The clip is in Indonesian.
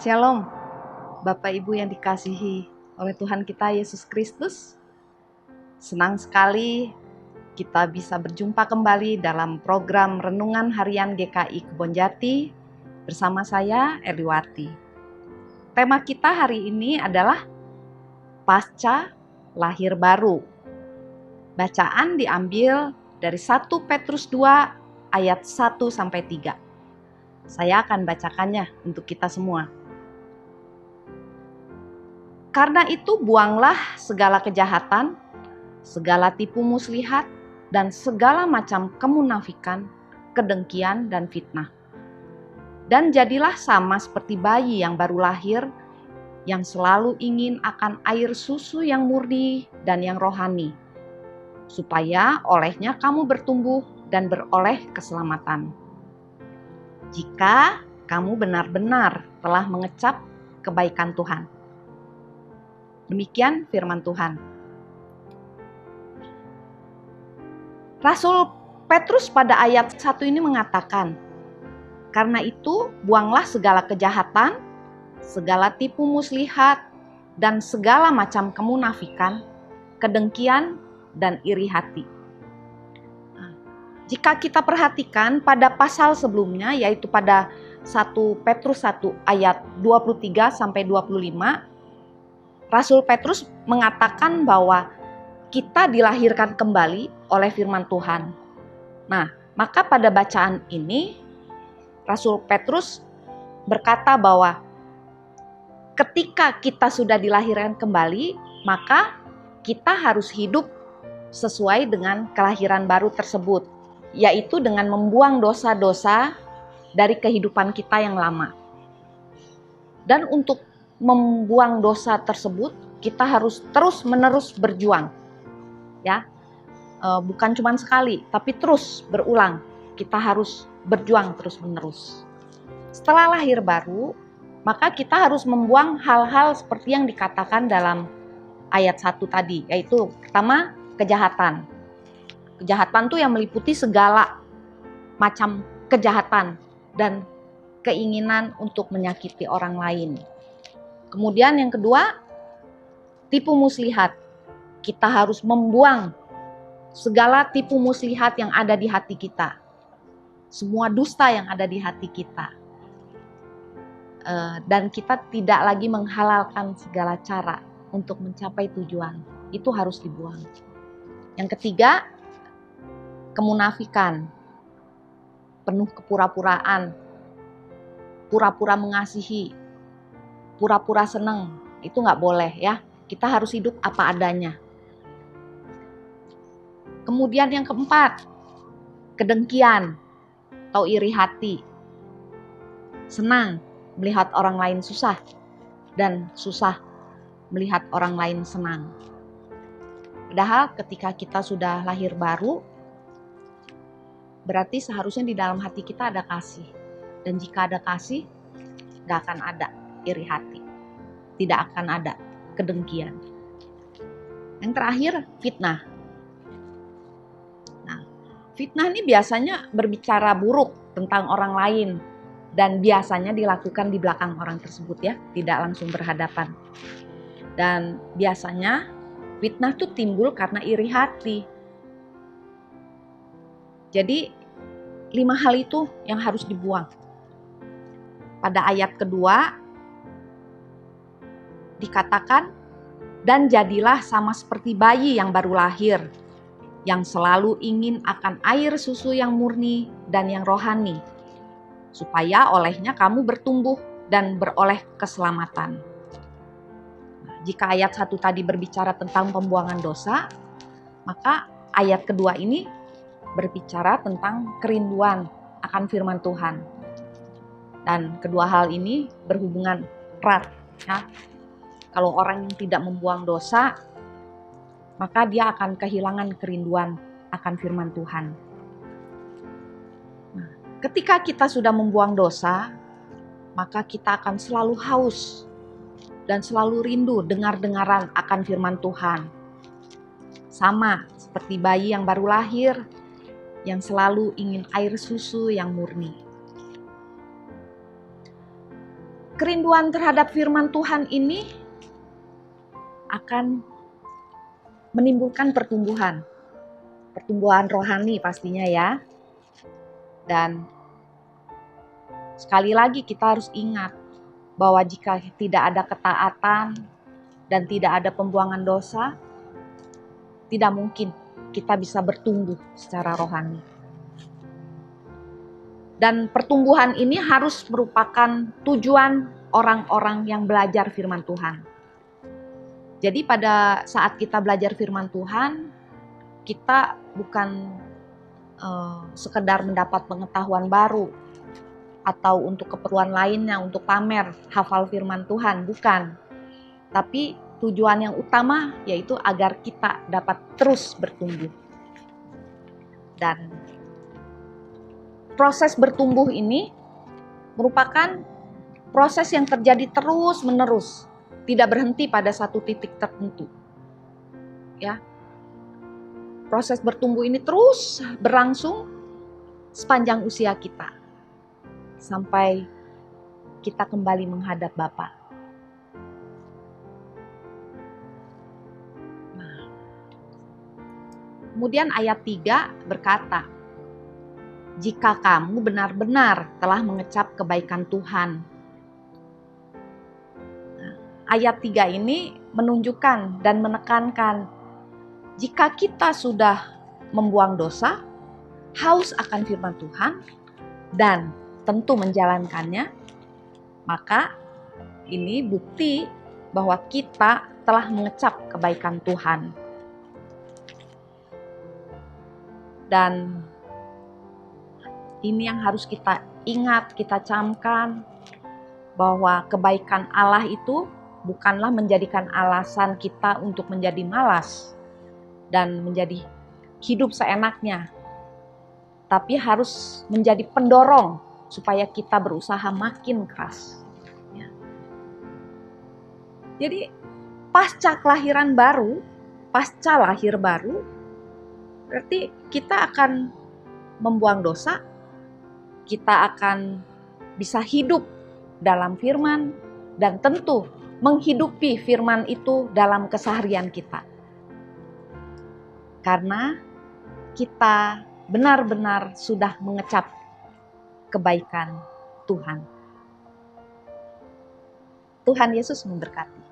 Shalom, Bapak Ibu yang dikasihi oleh Tuhan kita Yesus Kristus. Senang sekali kita bisa berjumpa kembali dalam program Renungan Harian GKI Kebonjati bersama saya, Eliwati. Tema kita hari ini adalah Pasca Lahir Baru. Bacaan diambil dari 1 Petrus 2 ayat 1-3. Saya akan bacakannya untuk kita semua. Karena itu buanglah segala kejahatan, segala tipu muslihat, dan segala macam kemunafikan, kedengkian, dan fitnah. Dan jadilah sama seperti bayi yang baru lahir, yang selalu ingin akan air susu yang murni dan yang rohani, supaya olehnya kamu bertumbuh dan beroleh keselamatan. Jika kamu benar-benar telah mengecap kebaikan Tuhan. Demikian firman Tuhan. Rasul Petrus pada ayat 1 ini mengatakan, karena itu buanglah segala kejahatan, segala tipu muslihat, dan segala macam kemunafikan, kedengkian, dan iri hati. Jika kita perhatikan pada pasal sebelumnya, yaitu pada 1 Petrus 1 ayat 23-25, Rasul Petrus mengatakan bahwa kita dilahirkan kembali oleh firman Tuhan. Nah, maka pada bacaan ini Rasul Petrus berkata bahwa ketika kita sudah dilahirkan kembali, maka kita harus hidup sesuai dengan kelahiran baru tersebut, yaitu dengan membuang dosa-dosa dari kehidupan kita yang lama. Dan untuk membuang dosa tersebut, kita harus terus-menerus berjuang. Ya, bukan cuma sekali, tapi terus berulang. Kita harus berjuang terus-menerus. Setelah lahir baru, maka kita harus membuang hal-hal seperti yang dikatakan dalam ayat 1 tadi, yaitu pertama, kejahatan. Kejahatan itu yang meliputi segala macam kejahatan dan keinginan untuk menyakiti orang lain. Kemudian yang kedua, tipu muslihat. Kita harus membuang segala tipu muslihat yang ada di hati kita. Semua dusta yang ada di hati kita. Dan kita tidak lagi menghalalkan segala cara untuk mencapai tujuan. Itu harus dibuang. Yang ketiga, kemunafikan. Penuh kepura-puraan. Pura-pura mengasihi. Pura-pura senang, itu nggak boleh ya. Kita harus hidup apa adanya. Kemudian yang keempat, kedengkian atau iri hati. Senang melihat orang lain susah dan susah melihat orang lain senang. Padahal ketika kita sudah lahir baru, berarti seharusnya di dalam hati kita ada kasih. Dan jika ada kasih, nggak akan ada iri hati, tidak akan ada kedengkian. Yang terakhir, fitnah. Nah, fitnah ini biasanya berbicara buruk tentang orang lain dan biasanya dilakukan di belakang orang tersebut ya, tidak langsung berhadapan. Dan biasanya fitnah itu timbul karena iri hati. Jadi 5 hal itu yang harus dibuang. Pada ayat kedua dikatakan, dan jadilah sama seperti bayi yang baru lahir, yang selalu ingin akan air susu yang murni dan yang rohani, supaya olehnya kamu bertumbuh dan beroleh keselamatan. Jika ayat 1 tadi berbicara tentang pembuangan dosa, maka ayat kedua ini berbicara tentang kerinduan akan firman Tuhan. Dan kedua hal ini berhubungan erat ya. Kalau orang yang tidak membuang dosa, maka dia akan kehilangan kerinduan akan firman Tuhan. Nah, ketika kita sudah membuang dosa, maka kita akan selalu haus dan selalu rindu dengar-dengaran akan firman Tuhan. Sama seperti bayi yang baru lahir, yang selalu ingin air susu yang murni. kerinduan terhadap firman Tuhan ini akan menimbulkan pertumbuhan rohani pastinya ya. Dan sekali lagi kita harus ingat bahwa jika tidak ada ketaatan dan tidak ada pembuangan dosa, tidak mungkin kita bisa bertumbuh secara rohani. Dan pertumbuhan ini harus merupakan tujuan orang-orang yang belajar firman Tuhan. Jadi pada saat kita belajar firman Tuhan, kita bukan sekedar mendapat pengetahuan baru atau untuk keperluan lainnya, untuk pamer hafal firman Tuhan, bukan. Tapi tujuan yang utama yaitu agar kita dapat terus bertumbuh. Dan proses bertumbuh ini merupakan proses yang terjadi terus-menerus, tidak berhenti pada satu titik tertentu. Ya. Proses bertumbuh ini terus berlangsung sepanjang usia kita, sampai kita kembali menghadap Bapa. Nah, kemudian ayat 3 berkata, jika kamu benar-benar telah mengecap kebaikan Tuhan. Nah, ayat 3 ini menunjukkan dan menekankan jika kita sudah membuang dosa, haus akan firman Tuhan, dan tentu menjalankannya, maka ini bukti bahwa kita telah mengecap kebaikan Tuhan. Dan ini yang harus kita ingat, kita camkan, bahwa kebaikan Allah itu bukanlah menjadikan alasan kita untuk menjadi malas dan menjadi hidup seenaknya, tapi harus menjadi pendorong supaya kita berusaha makin keras. Ya. Jadi pasca lahir baru, berarti kita akan membuang dosa, kita akan bisa hidup dalam firman, dan tentu menghidupi firman itu dalam keseharian kita. Karena kita benar-benar sudah mengecap kebaikan Tuhan. Tuhan Yesus memberkati.